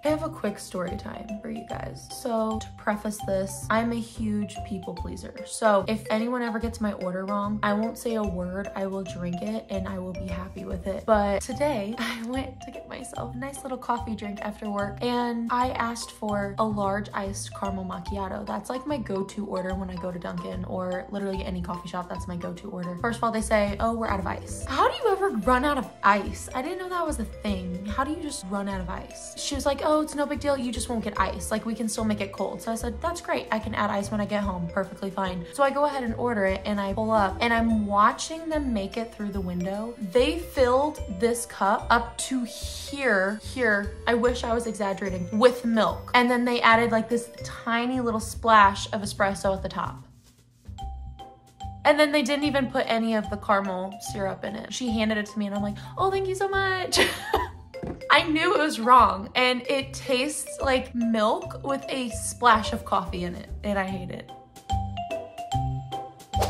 I have a quick story time for you guys. So to preface this, I'm a huge people pleaser. So if anyone ever gets my order wrong, I won't say a word, I will drink it and I will be happy with it. But today I went to get myself a nice little coffee drink after work and I asked for a large iced caramel macchiato. That's like my go-to order when I go to Dunkin' or literally any coffee shop. That's my go-to order. First of all, they say, oh, we're out of ice. How do you ever run out of ice? I didn't know that was a thing. How do you just run out of ice? She was like, oh, it's no big deal. You just won't get ice. Like we can still make it cold. So I said, that's great. I can add ice when I get home. Perfectly fine. So I go ahead and order it and I pull up and I'm watching them make it through the window. They filled this cup up to here, I wish I was exaggerating, with milk. And then they added like this tiny little splash of espresso at the top. And then they didn't even put any of the caramel syrup in it. She handed it to me and I'm like, oh, thank you so much. I knew it was wrong and it tastes like milk with a splash of coffee in it and I hate it.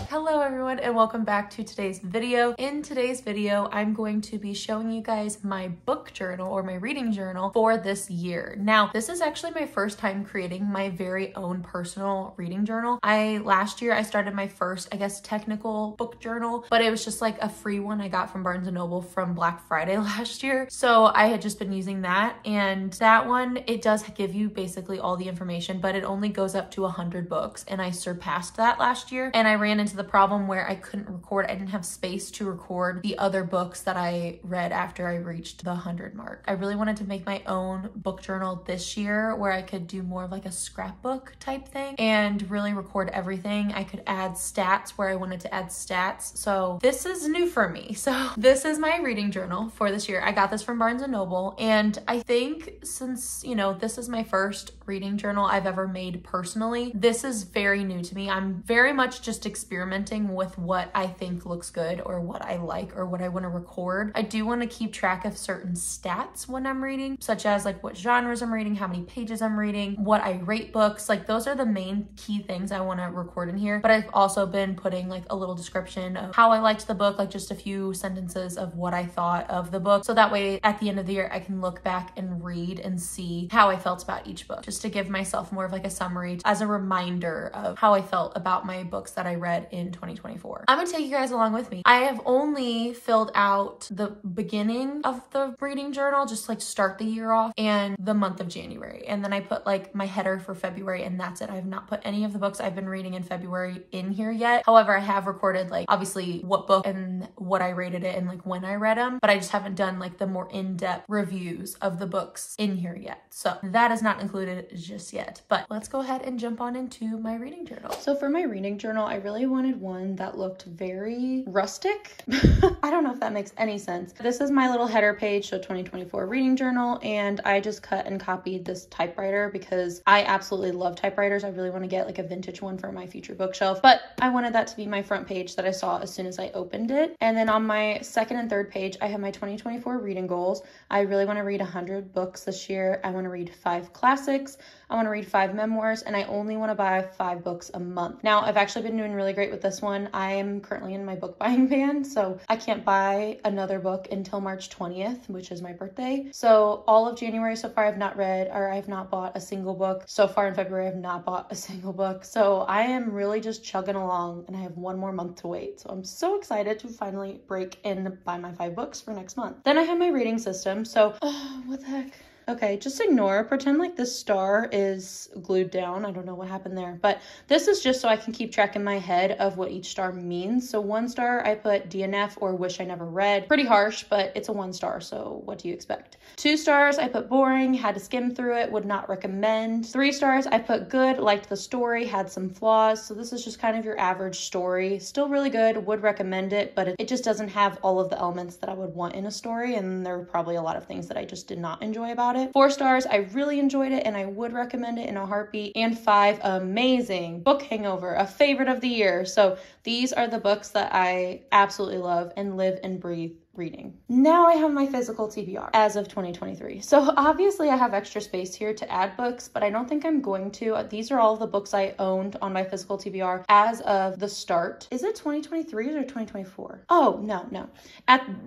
Hello everyone and welcome back to today's video. In today's video, I'm going to be showing you guys my book journal or my reading journal for this year. Now, this is actually my first time creating my very own personal reading journal. Last year I started my first, I guess, technical book journal, but it was just like a free one I got from Barnes & Noble from Black Friday last year. So I had just been using that, and that one, it does give you basically all the information, but it only goes up to 100 books, and I surpassed that last year, and I ran into the problem where I couldn't record. I didn't have space to record the other books that I read after I reached the 100 mark. I really wanted to make my own book journal this year where I could do more of like a scrapbook type thing and really record everything. I could add stats where I wanted to add stats. So this is new for me. So this is my reading journal for this year. I got this from Barnes & Noble, and I think since, you know, this is my first reading journal I've ever made personally, this is very new to me. I'm very much just experimenting with what I think looks good or what I like or what I want to record. I do want to keep track of certain stats when I'm reading, such as like what genres I'm reading, how many pages I'm reading, what I rate books. Like those are the main key things I want to record in here. But I've also been putting like a little description of how I liked the book, like just a few sentences of what I thought of the book. So that way at the end of the year, I can look back and read and see how I felt about each book, just to give myself more of like a summary as a reminder of how I felt about my books that I read in 2024. I'm gonna take you guys along with me. I have only filled out the beginning of the reading journal, just like start the year off, and the month of January. And then I put like my header for February, and that's it. I have not put any of the books I've been reading in February in here yet. However, I have recorded like obviously what book and what I rated it and like when I read them, but I just haven't done like the more in-depth reviews of the books in here yet. So that is not included just yet, but let's go ahead and jump on into my reading journal. So for my reading journal, I really wanted one that looked very rustic. I don't know if that makes any sense. This is my little header page, so 2024 reading journal, and I just cut and copied this typewriter because I absolutely love typewriters. I really want to get like a vintage one for my future bookshelf, but I wanted that to be my front page that I saw as soon as I opened it. And then on my second and third page, I have my 2024 reading goals. I really want to read 100 books this year. I want to read 5 classics. I want to read 5 memoirs, and I only want to buy 5 books a month. Now, I've actually been doing really great with this one. I am currently in my book buying ban, so I can't buy another book until March 20th, which is my birthday. So all of January so far, I've not read, or I've not bought a single book. So far in February, I've not bought a single book. So I am really just chugging along, and I have 1 more month to wait. So I'm so excited to finally break and buy my 5 books for next month. Then I have my reading system. So, what the heck? Okay, just ignore, pretend like this star is glued down. I don't know what happened there, but this is just so I can keep track in my head of what each star means. So 1 star, I put DNF or wish I never read. Pretty harsh, but it's a 1 star, so what do you expect? 2 stars, I put boring, had to skim through it, would not recommend. 3 stars, I put good, liked the story, had some flaws. So this is just kind of your average story. Still really good, would recommend it, but it just doesn't have all of the elements that I would want in a story, and there were probably a lot of things that I just did not enjoy about it. 4 stars, I really enjoyed it and I would recommend it in a heartbeat. And 5, amazing. Book Hangover, a favorite of the year. So these are the books that I absolutely love and live and breathe reading. Now I have my physical TBR as of 2023. So obviously I have extra space here to add books, but I don't think I'm going to. These are all the books I owned on my physical TBR as of the start. Is it 2023 or 2024? Oh, no.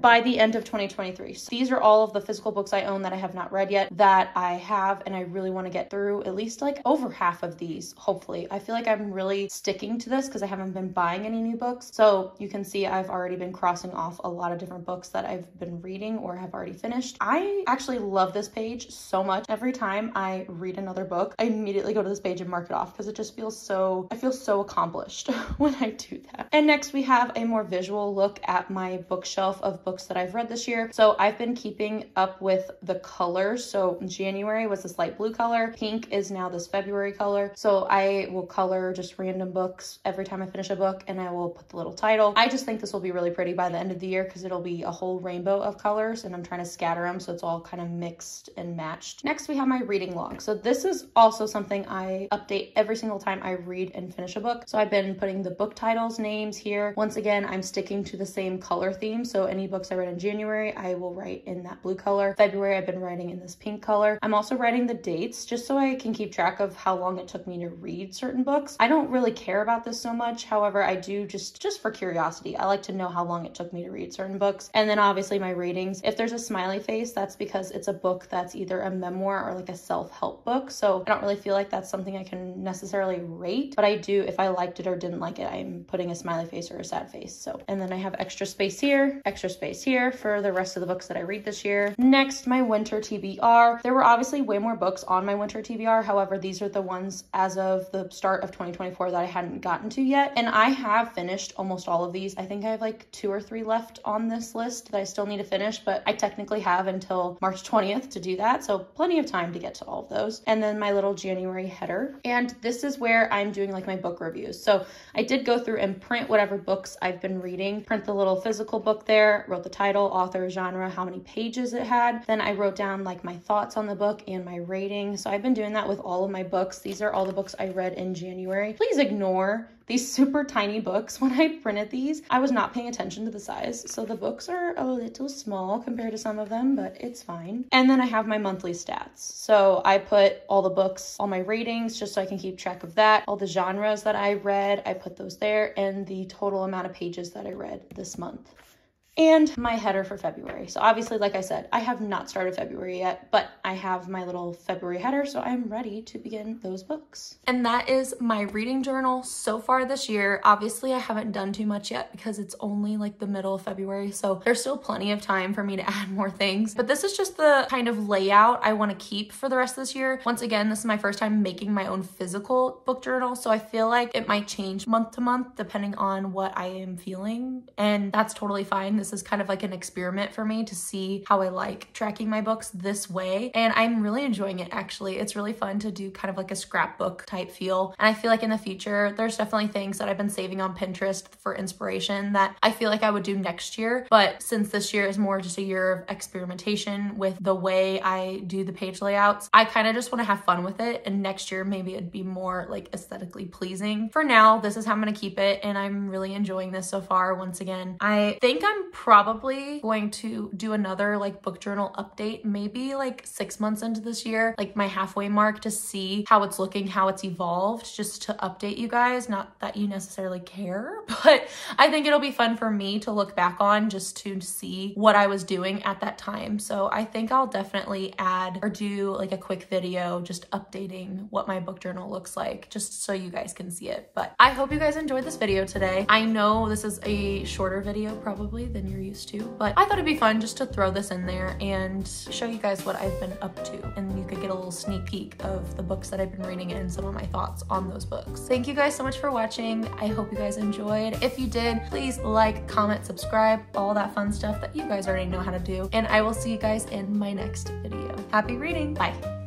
By the end of 2023. So these are all of the physical books I own that I have not read yet that I have, and I really want to get through at least like over half of these, hopefully. I feel like I'm really sticking to this because I haven't been buying any new books. So you can see I've already been crossing off a lot of different books that I've been reading or have already finished. I actually love this page so much. Every time I read another book, I immediately go to this page and mark it off because it just feels so, I feel so accomplished when I do that. And next we have a more visual look at my bookshelf of books that I've read this year. So I've been keeping up with the colors. So January was this light blue color. Pink is now this February color. So I will color just random books every time I finish a book, and I will put the little title. I just think this will be really pretty by the end of the year because it'll be a whole rainbow of colors, and I'm trying to scatter them so it's all kind of mixed and matched. Next we have my reading log. So this is also something I update every single time I read and finish a book. So I've been putting the book titles, names here. Once again, I'm sticking to the same color theme. So any books I read in January, I will write in that blue color. February, I've been writing in this pink color. I'm also writing the dates just so I can keep track of how long it took me to read certain books. I don't really care about this so much. However, I do just for curiosity. I like to know how long it took me to read certain books. And then obviously my ratings. If there's a smiley face, that's because it's a book that's either a memoir or like a self-help book. So I don't really feel like that's something I can necessarily rate, but I do, if I liked it or didn't like it, I'm putting a smiley face or a sad face. So, and then I have extra space here for the rest of the books that I read this year. Next, my winter TBR. There were obviously way more books on my winter TBR. However, these are the ones as of the start of 2024 that I hadn't gotten to yet. And I have finished almost all of these. I think I have like 2 or 3 left on this list that I still need to finish, but I technically have until March 20th to do that. So plenty of time to get to all of those. And then my little January header. And this is where I'm doing like my book reviews. So I did go through and print whatever books I've been reading, print the little physical book there, wrote the title, author, genre, how many pages it had. Then I wrote down like my thoughts on the book and my rating. So I've been doing that with all of my books. These are all the books I read in January. Please ignore these super tiny books. When I printed these, I was not paying attention to the size. So the books are a little small compared to some of them, but it's fine. And then I have my monthly stats. So I put all the books, all my ratings, just so I can keep track of that. All the genres that I read, I put those there, and the total amount of pages that I read this month. And my header for February. So obviously, like I said, I have not started February yet, but I have my little February header, so I'm ready to begin those books. And that is my reading journal so far this year. Obviously, I haven't done too much yet because it's only like the middle of February, so there's still plenty of time for me to add more things. But this is just the kind of layout I want to keep for the rest of this year. Once again, this is my first time making my own physical book journal, so I feel like it might change month to month depending on what I am feeling, and that's totally fine. This is kind of like an experiment for me to see how I like tracking my books this way. And I'm really enjoying it, actually. It's really fun to do kind of like a scrapbook type feel. And I feel like in the future, there's definitely things that I've been saving on Pinterest for inspiration that I feel like I would do next year. But since this year is more just a year of experimentation with the way I do the page layouts, I kind of just want to have fun with it. And next year, maybe it'd be more like aesthetically pleasing. For now, this is how I'm going to keep it. And I'm really enjoying this so far. Once again, I think I'm probably going to do another like book journal update, maybe like 6 months into this year, like my halfway mark, to see how it's looking, how it's evolved, just to update you guys. Not that you necessarily care, but I think it'll be fun for me to look back on just to see what I was doing at that time. So I think I'll definitely add or do like a quick video just updating what my book journal looks like, just so you guys can see it. But I hope you guys enjoyed this video today. I know this is a shorter video probably than you're used to, but I thought it'd be fun just to throw this in there and show you guys what I've been up to, and you could get a little sneak peek of the books that I've been reading and some of my thoughts on those books. Thank you guys so much for watching. I hope you guys enjoyed. If you did, please like, comment, subscribe, all that fun stuff that you guys already know how to do, and I will see you guys in my next video. Happy reading. Bye.